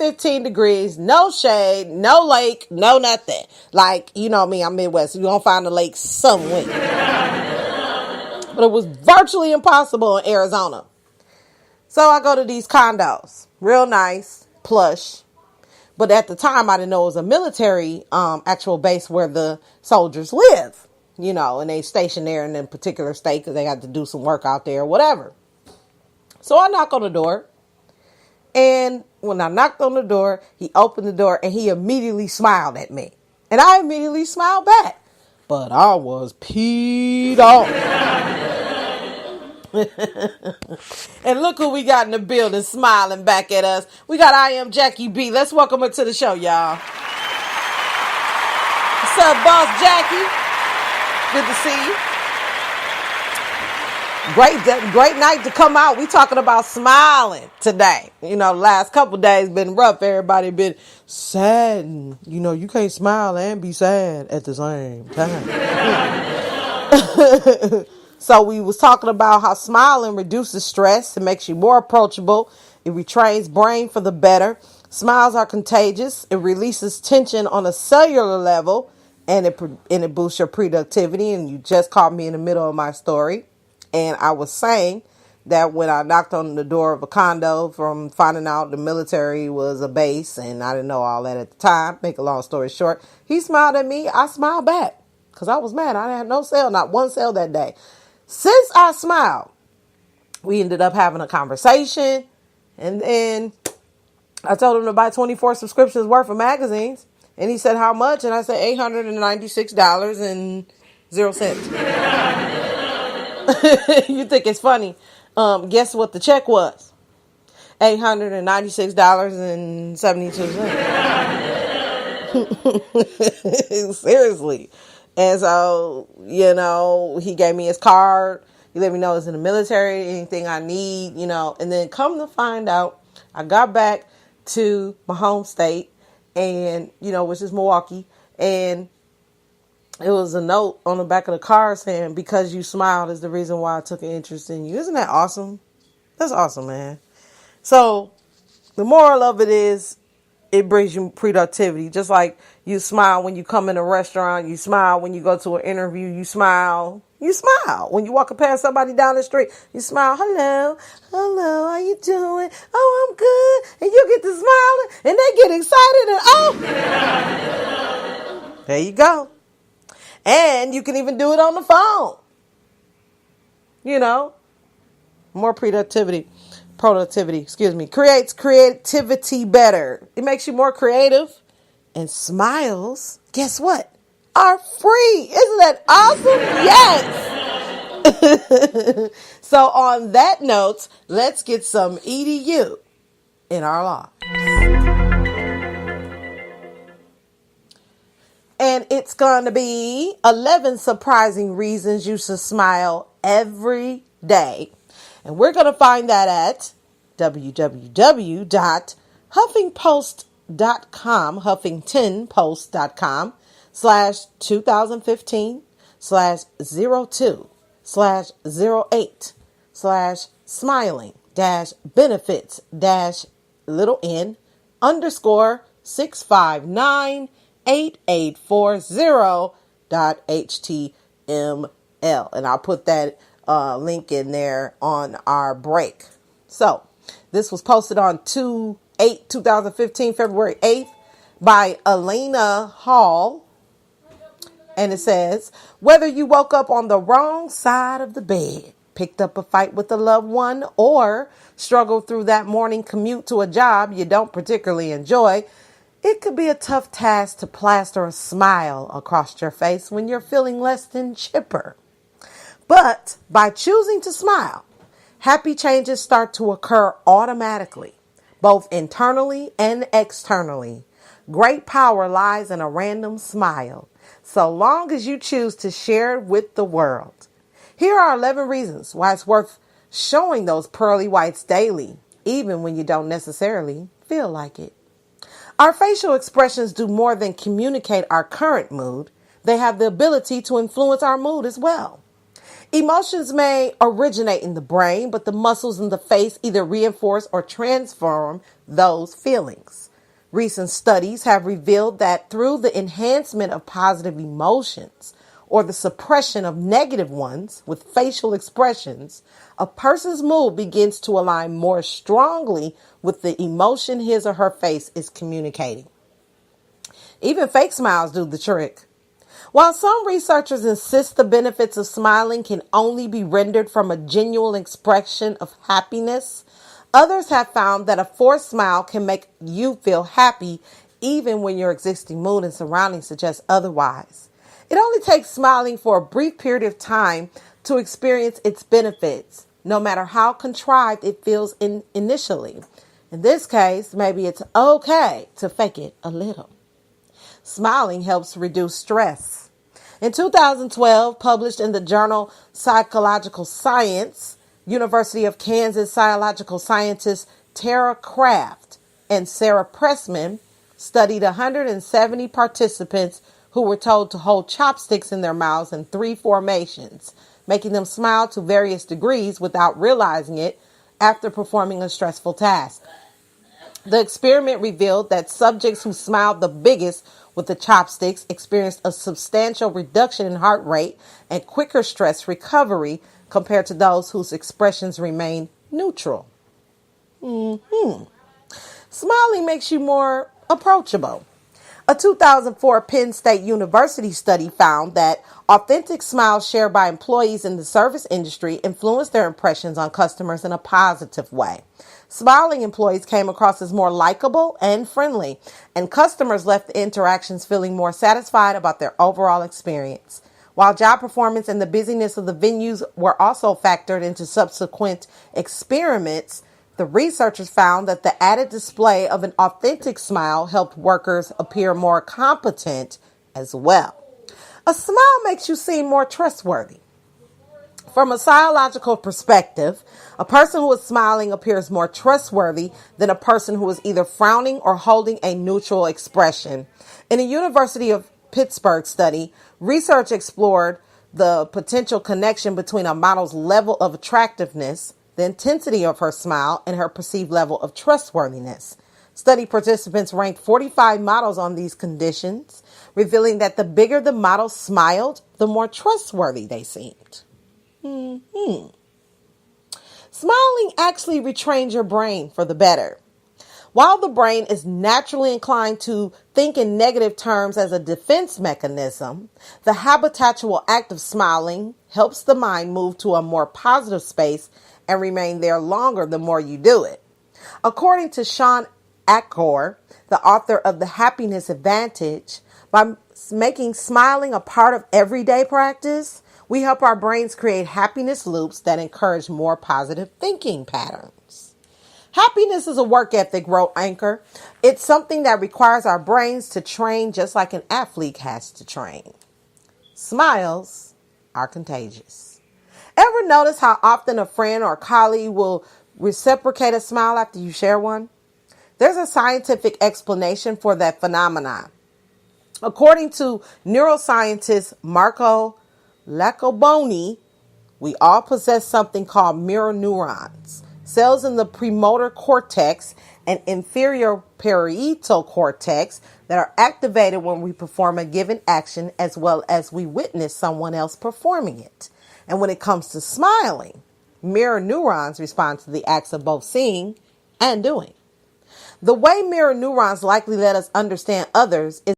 15 degrees, no shade, no lake, no nothing. Like, you know me, I'm Midwest. You're going to find a lake somewhere. But it was virtually impossible in Arizona. So I go to these condos. Real nice, plush. But at the time, I didn't know it was a military actual base where the soldiers live. You know, and they stationed there in a particular state because they had to do some work out there or whatever. So I knock on the door. And when I knocked on the door, he opened the door and he immediately smiled at me. And I immediately smiled back. But I was peed off. And look who we got in the building smiling back at us. We got I Am Jackie B. Let's welcome her to the show, y'all. What's up, Boss Jackie? Good to see you. Great night to come out. We talking about smiling today. You know, the last couple days been rough. Everybody been sad. And, you know, you can't smile and be sad at the same time. So we was talking about how smiling reduces stress. It makes you more approachable. It retrains brain for the better. Smiles are contagious. It releases tension on a cellular level, and it boosts your productivity. And you just caught me in the middle of my story. And I was saying that when I knocked on the door of a condo from finding out the military was a base, and I didn't know all that at the time, make a long story short, he smiled at me. I smiled back because I was mad. I had no sale, not one sale that day. Since I smiled, we ended up having a conversation, and then I told him to buy 24 subscriptions worth of magazines, and he said, how much? And I said, $896.00. You think it's funny? Guess what the check was? $896.72. Seriously. And so, you know, he gave me his card. He let me know it's in the military, anything I need, you know. And then come to find out, I got back to my home state, and, you know, which is Milwaukee. And it was a note on the back of the car saying, because you smiled is the reason why I took an interest in you. Isn't that awesome? That's awesome, man. So the moral of it is, it brings you productivity. Just like you smile when you come in a restaurant, you smile when you go to an interview, you smile. You smile. When you walk past somebody down the street, you smile. Hello, how you doing? Oh, I'm good. And you get to smiling, and they get excited, and oh, there you go. And you can even do it on the phone. You know, more productivity, creates creativity better. It makes you more creative. And smiles, guess what? Are free. Isn't that awesome? Yes. So on that note, let's get some EDU in our lives. And it's going to be 11 surprising reasons you should smile every day. And we're going to find that at www.huffingpost.com/2015/06/008/smiling-benefits-little-n_6598840.html. And I'll put that link in there on our break. So this was posted on 2015, February 8th, by Elena Hall. And it says, whether you woke up on the wrong side of the bed, picked up a fight with a loved one, or struggled through that morning commute to a job you don't particularly enjoy, it could be a tough task to plaster a smile across your face when you're feeling less than chipper. But by choosing to smile, happy changes start to occur automatically, both internally and externally. Great power lies in a random smile, so long as you choose to share it with the world. Here are 11 reasons why it's worth showing those pearly whites daily, even when you don't necessarily feel like it. Our facial expressions do more than communicate our current mood. They have the ability to influence our mood as well. Emotions may originate in the brain, but the muscles in the face either reinforce or transform those feelings. Recent studies have revealed that through the enhancement of positive emotions or the suppression of negative ones with facial expressions, a person's mood begins to align more strongly with the emotion his or her face is communicating. Even fake smiles do the trick. While some researchers insist the benefits of smiling can only be rendered from a genuine expression of happiness, others have found that a forced smile can make you feel happy even when your existing mood and surroundings suggest otherwise. It only takes smiling for a brief period of time to experience its benefits, no matter how contrived it feels initially. In this case, maybe it's okay to fake it a little. Smiling helps reduce stress. In 2012, published in the journal Psychological Science, University of Kansas psychological scientists Tara Kraft and Sarah Pressman studied 170 participants who were told to hold chopsticks in their mouths in 3 formations, making them smile to various degrees without realizing it after performing a stressful task. The experiment revealed that subjects who smiled the biggest with the chopsticks experienced a substantial reduction in heart rate and quicker stress recovery compared to those whose expressions remained neutral. Smiling makes you more approachable. A 2004 Penn State University study found that authentic smiles shared by employees in the service industry influenced their impressions on customers in a positive way. Smiling employees came across as more likable and friendly, and customers left the interactions feeling more satisfied about their overall experience. While job performance and the busyness of the venues were also factored into subsequent experiments, the researchers found that the added display of an authentic smile helped workers appear more competent as well. A smile makes you seem more trustworthy. From a psychological perspective, a person who is smiling appears more trustworthy than a person who is either frowning or holding a neutral expression. In a University of Pittsburgh study, research explored the potential connection between a model's level of attractiveness, the intensity of her smile, and her perceived level of trustworthiness. Study participants ranked 45 models on these conditions, revealing that the bigger the model smiled, the more trustworthy they seemed. Smiling actually retrains your brain for the better. While the brain is naturally inclined to think in negative terms as a defense mechanism, the habitual act of smiling helps the mind move to a more positive space and remain there longer the more you do it. According to Sean Ackor, the author of The Happiness Advantage, by making smiling a part of everyday practice, we help our brains create happiness loops that encourage more positive thinking patterns. Happiness is a work ethic, wrote Anchor. It's something that requires our brains to train just like an athlete has to train. Smiles are contagious. Ever notice how often a friend or colleague will reciprocate a smile after you share one? There's a scientific explanation for that phenomenon. According to neuroscientist Marco Iacoboni, we all possess something called mirror neurons, cells in the premotor cortex and inferior parietal cortex that are activated when we perform a given action as well as we witness someone else performing it. And when it comes to smiling, mirror neurons respond to the acts of both seeing and doing. The way mirror neurons likely let us understand others is